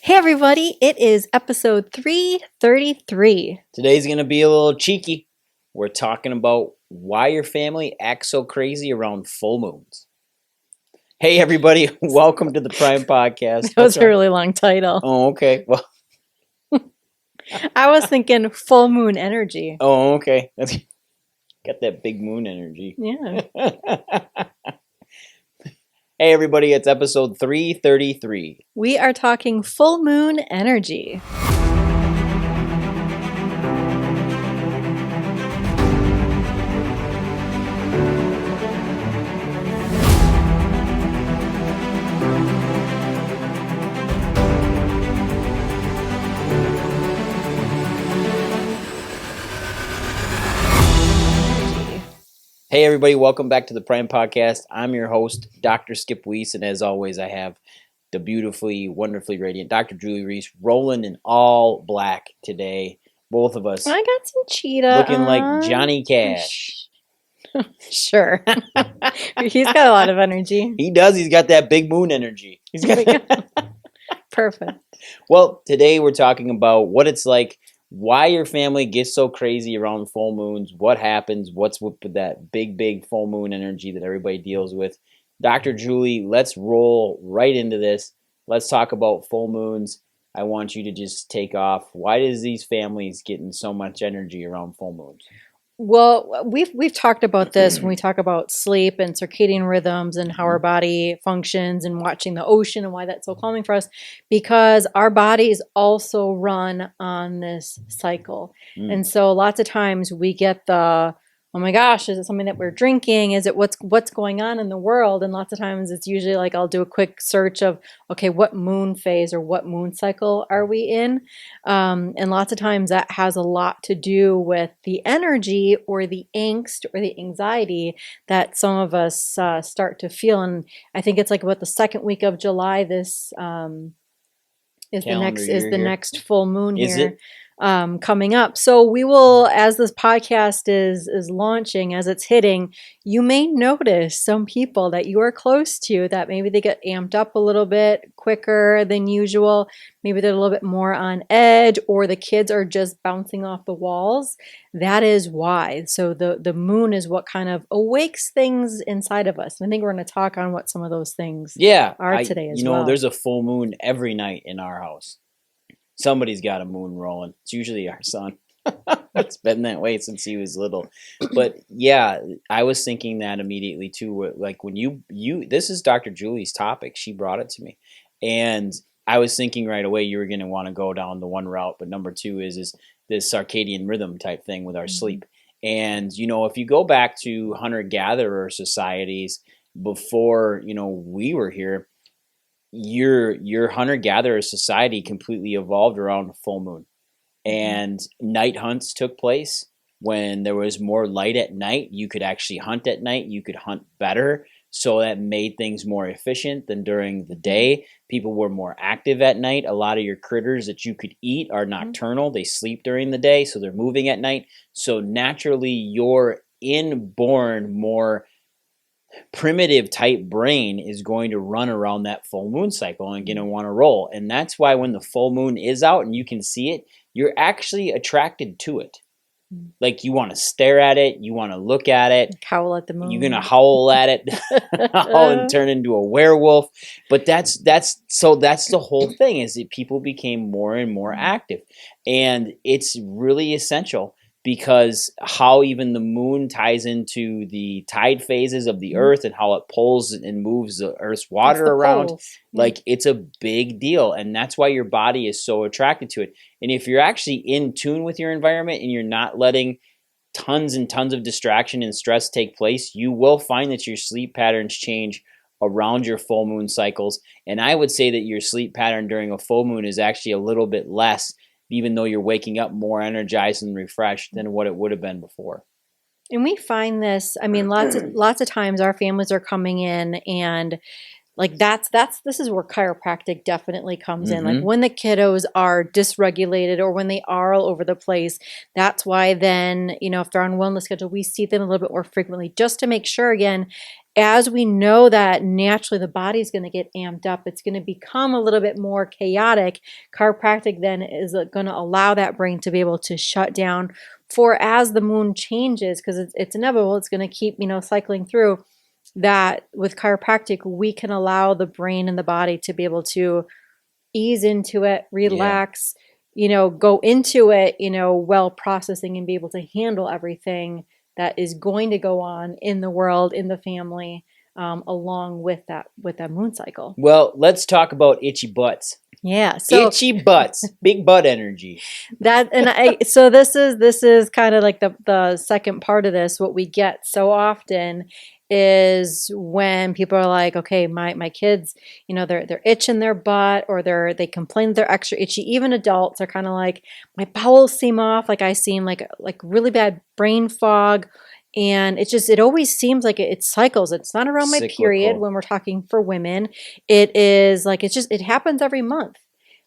Hey everybody, it is episode 333. Today's going to be a little cheeky. We're talking about why your family acts so crazy around full moons. Hey everybody, welcome to the Prime Podcast. That was a really long title. Oh, okay. Well, I was thinking full moon energy. oh, okay. Got that big moon energy. Yeah. Hey everybody, it's episode 333. We are talking full moon energy. Hey everybody, welcome back to the Prime Podcast. I'm your host, Dr. Skip Wyss, and as always, I have the beautifully, wonderfully radiant Dr. Julie Reese rolling in all black today. Both of us I got some cheetah looking on. like Johnny Cash. Sure. He's got a lot of energy. He does. He's got that big moon energy. He's got. Perfect. Well, today we're talking about what it's like, why your family gets so crazy around full moons, what happens, what's with that big full moon energy that everybody deals with. Dr. Julie, let's roll right into this. Let's talk about full moons. I want you to just take off. Why does these families getting so much energy around full moons? Well, we've talked about this when we talk about sleep and circadian rhythms and how our body functions and watching the ocean and why that's so calming for us, because our bodies also run on this cycle. And so lots of times we get the, oh my gosh, is it something that we're drinking? Is it what's going on in the world? And lots of times it's usually like I'll do a quick search of, okay, what moon phase or what moon cycle are we in? And lots of times that has a lot to do with the energy or the angst or the anxiety that some of us start to feel. And I think it's like about the second week of July. This is the next full moon Is here. it? Coming up. So we will, as this podcast is launching, as it's hitting, you may notice some people that you are close to that maybe they get amped up a little bit quicker than usual. Maybe they're a little bit more on edge, or the kids are just bouncing off the walls. That is why. So the moon is what kind of awakes things inside of us. And I think we're going to talk on what some of those things are today as well. There's a full moon every night in our house. Somebody's got a moon rolling. It's usually our son. It's been that way since he was little. But yeah, I was thinking that immediately too. Like when you this is Dr. Julie's topic. She brought it to me. And I was thinking right away you were going to want to go down the one route. But number two is this circadian rhythm type thing with our sleep. And, if you go back to hunter-gatherer societies before, we were here, your hunter-gatherer society completely evolved around a full moon, and night hunts took place. When there was more light at night, you could actually hunt at night. You could hunt better, so that made things more efficient than during the day. People were more active at night. A lot of your critters that you could eat are nocturnal. They sleep during the day, so they're moving at night. So naturally, your inborn, more primitive type brain is going to run around that full moon cycle and going to want to roll. And that's why when the full moon is out and you can see it, you're actually attracted to it. Like you want to stare at it, you want to look at it, howl at the moon. You're going to howl at it, howl and turn into a werewolf. But that's the whole thing, is that people became more and more active. And it's really essential, because how even the moon ties into the tide phases of the earth and how it pulls and moves the earth's water around. Like it's a big deal. And that's why your body is so attracted to it. And if you're actually in tune with your environment and you're not letting tons and tons of distraction and stress take place, you will find that your sleep patterns change around your full moon cycles. And I would say that your sleep pattern during a full moon is actually a little bit less, even though you're waking up more energized and refreshed than what it would have been before. And we find this, I mean, lots of times our families are coming in, and like this is where chiropractic definitely comes in. Like when the kiddos are dysregulated or when they are all over the place, that's why then, if they're on wellness schedule, we see them a little bit more frequently, just to make sure, again, as we know that naturally the body's going to get amped up, it's going to become a little bit more chaotic. Chiropractic then is going to allow that brain to be able to shut down for as the moon changes, because it's inevitable, it's going to keep, cycling through. That with chiropractic, we can allow the brain and the body to be able to ease into it, relax, go into it, well processing and be able to handle everything that is going to go on in the world, in the family, along with that moon cycle. Well, let's talk about itchy butts. Yeah, so itchy butts, big butt energy. So this is kind of like the second part of this. What we get so often is when people are like, okay, my kids, they're itching their butt, or they complain that they're extra itchy. Even adults are kind of like, my bowels seem off, like I seem like really bad brain fog. And it always seems like it cycles. It's not around my period when we're talking for women. It is like, it happens every month.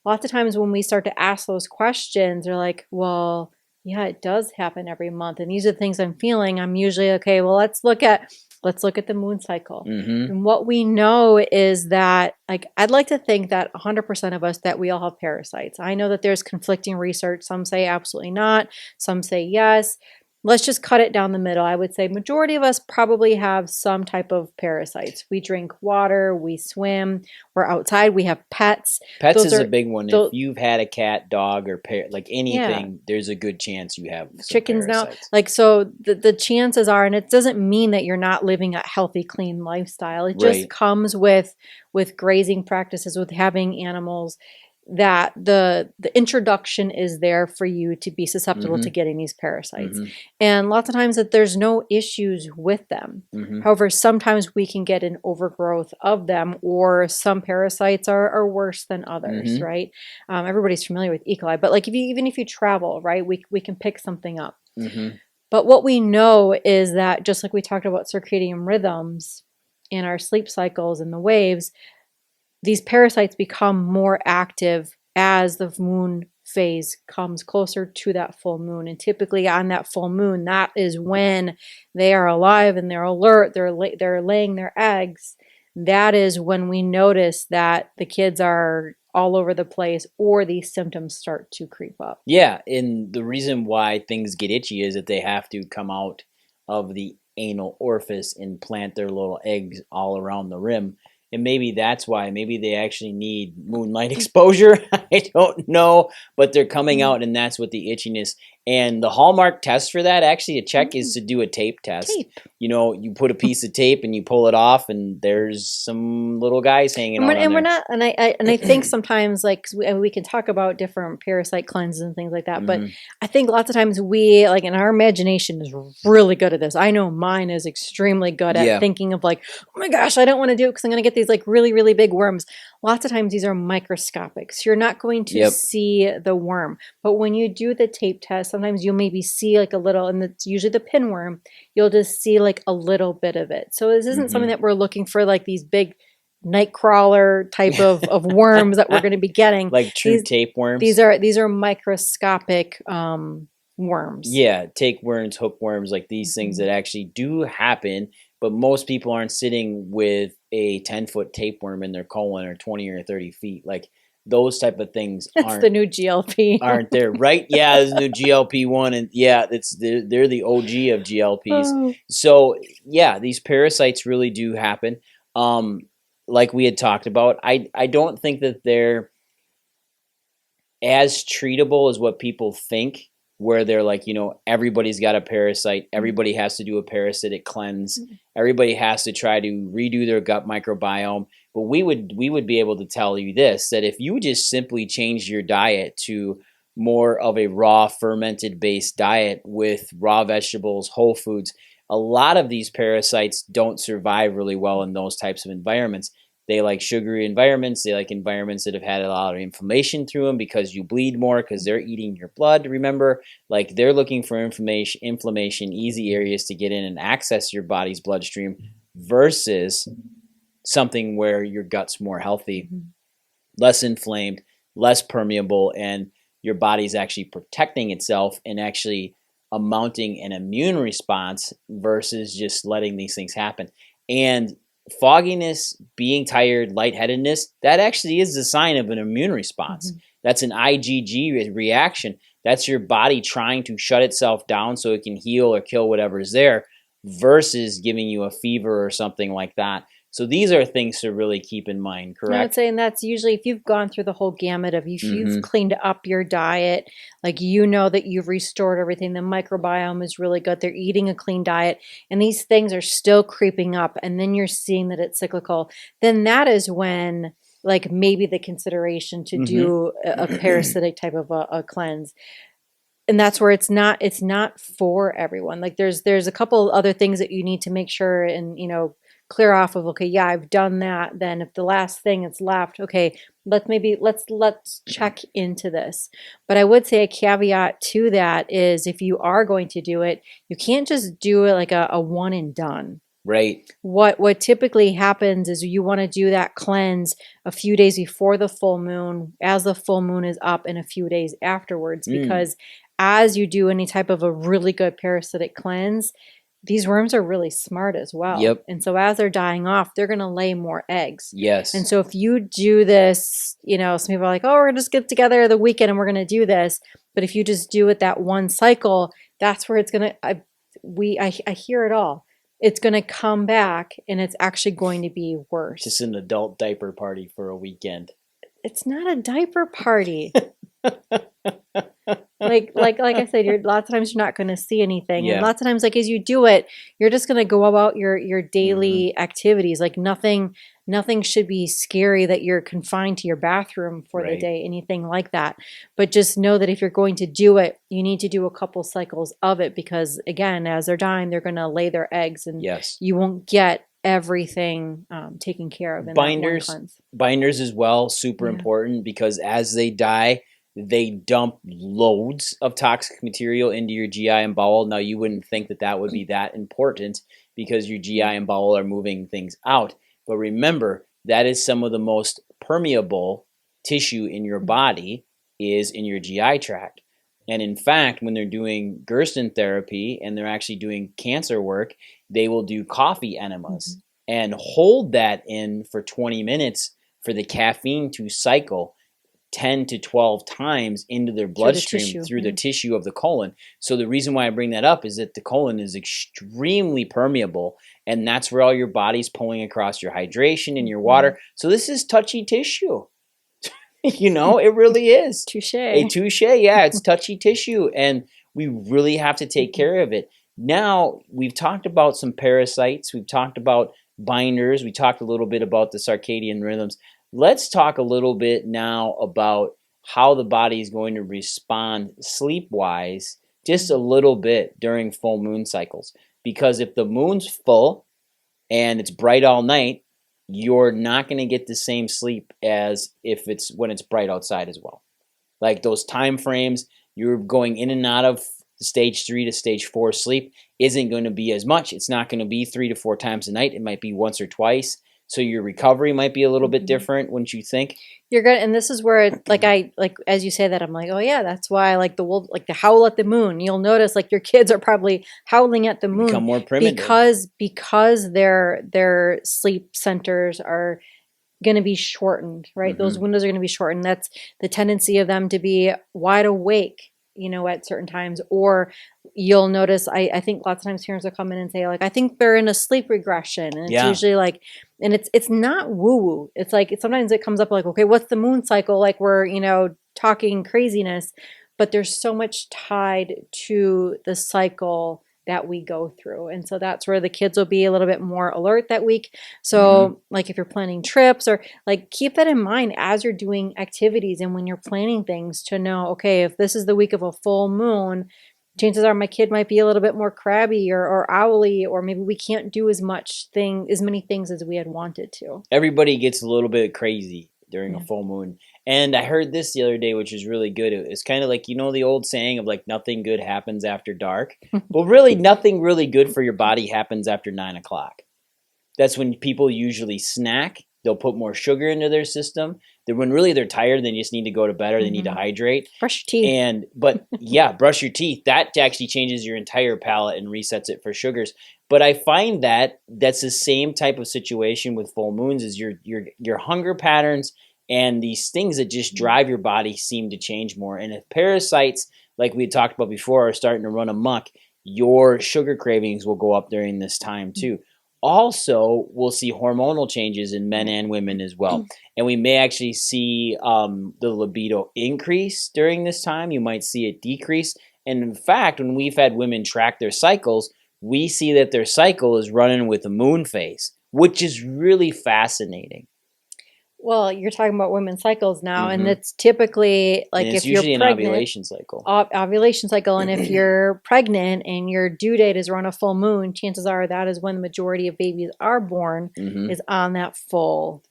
Lots of times when we start to ask those questions, they're like, well, yeah, it does happen every month. And these are the things I'm feeling. I'm usually, okay, well, let's look at the moon cycle. Mm-hmm. And what we know is that, like, I'd like to think that 100% of us, that we all have parasites. I know that there's conflicting research. Some say absolutely not. Some say yes. Let's just cut it down the middle. I would say majority of us probably have some type of parasites. We drink water, we swim, we're outside, we have pets. Pets is a big one. If you've had a cat, dog, or like anything, yeah, there's a good chance you have some chickens parasites. Now. Like, so the chances are, and it doesn't mean that you're not living a healthy, clean lifestyle. It just comes with grazing practices, with having animals, that the introduction is there for you to be susceptible to getting these parasites. And lots of times that there's no issues with them. However, sometimes we can get an overgrowth of them, or some parasites are worse than others, right? Everybody's familiar with E. coli, but like even if you travel, right, we can pick something up. But what we know is that, just like we talked about circadian rhythms in our sleep cycles and the waves, these parasites become more active as the moon phase comes closer to that full moon. And typically on that full moon, that is when they are alive and they're alert, they're laying their eggs. That is when we notice that the kids are all over the place, or these symptoms start to creep up. Yeah, and the reason why things get itchy is that they have to come out of the anal orifice and plant their little eggs all around the rim. And maybe that's why. Maybe they actually need moonlight exposure. I don't know. But they're coming out, and that's what the itchiness. And the hallmark test for that, actually, a check is to do a tape test. You put a piece of tape and you pull it off, and there's some little guys hanging out. And we're not. And I think sometimes, like, we can talk about different parasite cleanses and things like that. But I think lots of times we, like, in our imagination is really good at this. I know mine is extremely good at thinking of, like, oh my gosh, I don't want to do it because I'm going to get these, like, really, really big worms. Lots of times these are microscopic, so you're not going to see the worm. But when you do the tape test, sometimes you'll maybe see like a little, and it's usually the pinworm, you'll just see like a little bit of it. So this isn't something that we're looking for, like these big nightcrawler type of worms that we're going to be getting. Like true tapeworms? These are microscopic worms. Yeah, tapeworms, hookworms, like these things that actually do happen. But most people aren't sitting with a 10-foot tapeworm in their colon, or 20 or 30 feet. Like those type of things It's the new GLP. aren't there, right? Yeah, there's the new GLP-1, and yeah, they're the OG of GLPs. Oh. So yeah, these parasites really do happen. Like we had talked about, I don't think that they're as treatable as what people think, where they're like, everybody's got a parasite, everybody has to do a parasitic cleanse, everybody has to try to redo their gut microbiome. But we would be able to tell you this, that if you just simply change your diet to more of a raw fermented based diet with raw vegetables, whole foods, a lot of these parasites don't survive really well in those types of environments. They like sugary environments. They like environments that have had a lot of inflammation through them, because you bleed more because they're eating your blood. Remember, like they're looking for inflammation, easy areas to get in and access your body's bloodstream, versus something where your gut's more healthy, less inflamed, less permeable, and your body's actually protecting itself and actually mounting an immune response versus just letting these things happen. And fogginess, being tired, lightheadedness, that actually is a sign of an immune response. Mm-hmm. That's an IgG reaction. That's your body trying to shut itself down so it can heal or kill whatever is there versus giving you a fever or something like that. So these are things to really keep in mind, I would correct? say, and that's usually if you've gone through the whole gamut of if you've Mm-hmm. cleaned up your diet, like you know that you've restored everything, the microbiome is really good, they're eating a clean diet, and these things are still creeping up, and then you're seeing that it's cyclical, then that is when like maybe the consideration to Mm-hmm. do a parasitic type of a cleanse. And that's where it's not for everyone. Like there's a couple other things that you need to make sure and clear off of. Okay, yeah, I've done that. Then if the last thing is left, okay, let's check into this. But I would say a caveat to that is if you are going to do it, you can't just do it like a one and done. Right. What typically happens is you want to do that cleanse a few days before the full moon, as the full moon is up, and a few days afterwards, because as you do any type of a really good parasitic cleanse, these worms are really smart as well. Yep. And so as they're dying off, they're going to lay more eggs. Yes. And so if you do this, some people are like, oh, we're going to just get together the weekend and we're going to do this. But if you just do it that one cycle, that's where it's going to, I hear it all. It's going to come back and it's actually going to be worse. Just an adult diaper party for a weekend. It's not a diaper party. like I said, lots of times you're not going to see anything, and lots of times, like as you do it, you're just going to go about your daily activities. Like nothing should be scary that you're confined to your bathroom for the day, anything like that. But just know that if you're going to do it, you need to do a couple cycles of it because, again, as they're dying, they're going to lay their eggs, and you won't get everything taken care of in binders. that one cleanse. Binders as well, super important because as they die, they dump loads of toxic material into your GI and bowel. Now, you wouldn't think that would be that important because your GI and bowel are moving things out. But remember, that is some of the most permeable tissue in your body is in your GI tract. And in fact, when they're doing Gerson therapy and they're actually doing cancer work, they will do coffee enemas and hold that in for 20 minutes for the caffeine to cycle 10 to 12 times into their bloodstream through the tissue of the colon. So the reason why I bring that up is that the colon is extremely permeable, and that's where all your body's pulling across your hydration and your water. So this is touchy tissue. It really is. Touche. Yeah, it's touchy tissue, and we really have to take care of it. Now, we've talked about some parasites. We've talked about binders. We talked a little bit about the circadian rhythms. Let's talk a little bit now about how the body is going to respond sleep-wise just a little bit during full moon cycles. Because if the moon's full and it's bright all night, you're not going to get the same sleep as if it's when it's bright outside as well. Like those time frames, you're going in and out of stage 3 to stage 4 sleep isn't going to be as much. It's not going to be 3 to 4 times a night. It might be once or twice. So your recovery might be a little bit different, wouldn't you think? You're good, and this is where as you say that, I'm like, oh yeah, that's why I like the wolf, like the howl at the moon. You'll notice like your kids are probably howling at the moon Become more primitive because their sleep centers are going to be shortened, right? Those windows are going to be shortened. That's the tendency of them to be wide awake, at certain times. Or you'll notice, I think lots of times parents will come in and say, like, I think they're in a sleep regression. And it's usually like, and it's not woo-woo. It's like, sometimes it comes up like, okay, what's the moon cycle? Like we're, talking craziness, but there's so much tied to the cycle that we go through. And so that's where the kids will be a little bit more alert that week. So like if you're planning trips or like keep that in mind as you're doing activities and when you're planning things to know, okay, if this is the week of a full moon, chances are my kid might be a little bit more crabby or owly, or maybe we can't do as many things as we had wanted to. Everybody gets a little bit crazy during a full moon. And I heard this the other day, which is really good. It's kind of like, the old saying of like, nothing good happens after dark. Well, really, nothing really good for your body happens after 9 o'clock. That's when people usually snack They'll put more sugar into their system. When really they're tired, they just need to go to bed or they need to hydrate. Brush your teeth. But yeah, brush your teeth. That actually changes your entire palate and resets it for sugars. But I find that that's the same type of situation with full moons is your hunger patterns and these things that just drive your body seem to change more. And if parasites, like we had talked about before, are starting to run amok, your sugar cravings will go up during this time too. Also, we'll see hormonal changes in men and women as well. And we may actually see the libido increase during this time. You might see it decrease. And in fact, when we've had women track their cycles, we see that their cycle is running with the moon phase, which is really fascinating. Well, you're talking about women's cycles now, and it's typically like And it's if you're usually pregnant, an ovulation cycle. Ovulation cycle, and if you're pregnant and your due date is around a full moon, chances are that is when the majority of babies are born, is on that full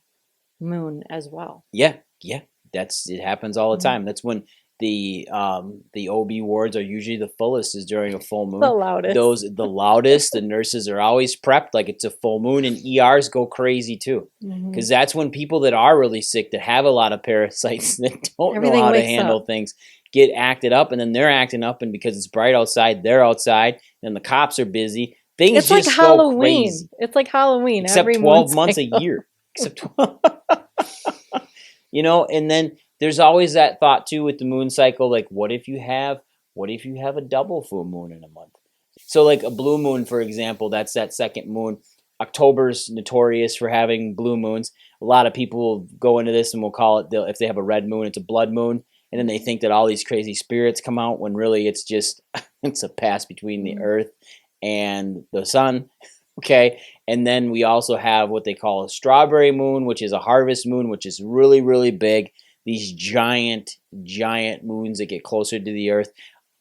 moon as well. Yeah, it happens all the time. That's when the OB wards are usually the fullest is during a full moon. The loudest. The loudest. The nurses are always prepped like it's a full moon, and ERs go crazy too, because that's when people that are really sick, that have a lot of parasites, that don't know how to handle things, get acted up, and then they're acting up, and because it's bright outside, they're outside, and the cops are busy. Things it's just like go Halloween. crazy. It's like Halloween. Except every 12 months a year. Except 12. And then there's always that thought too with the moon cycle, like what if you have a double full moon in a month? So like a blue moon, for example, that's that second moon. October's notorious for having blue moons. A lot of people will go into this and will call it, if they have a red moon, it's a blood moon. And then they think that all these crazy spirits come out when really it's just, it's a pass between the earth and the sun. Okay. And then we also have what they call a strawberry moon, which is a harvest moon, which is really, really big. These giant, giant moons that get closer to the earth.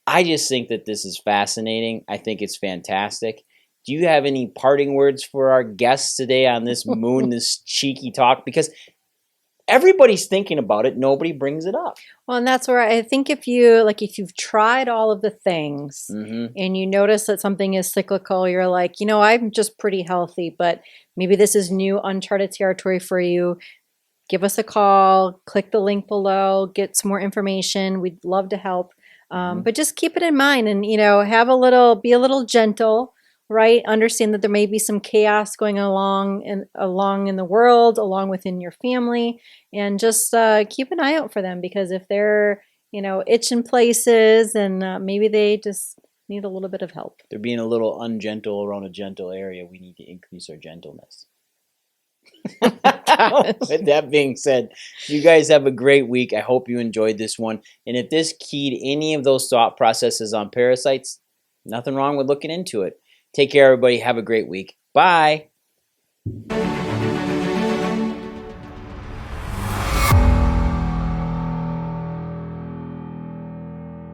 I just think that this is fascinating. I think it's fantastic. Do you have any parting words for our guests today on this moon, this cheeky talk? Because everybody's thinking about it. Nobody brings it up. Well, and that's where I think if you've tried all of the things and you notice that something is cyclical, you're like, I'm just pretty healthy, but maybe this is new, uncharted territory for you. Give us a call, click the link below, get some more information. We'd love to help. But just keep it in mind and, be a little gentle, right? Understand that there may be some chaos going along in the world, along within your family, and just keep an eye out for them, because if they're, itching places and maybe they just need a little bit of help. They're being a little ungentle around a gentle area. We need to increase our gentleness. With that being said, you guys have a great week. I hope you enjoyed this one. And if this keyed any of those thought processes on parasites, nothing wrong with looking into it. Take care, everybody. Have a great week. Bye.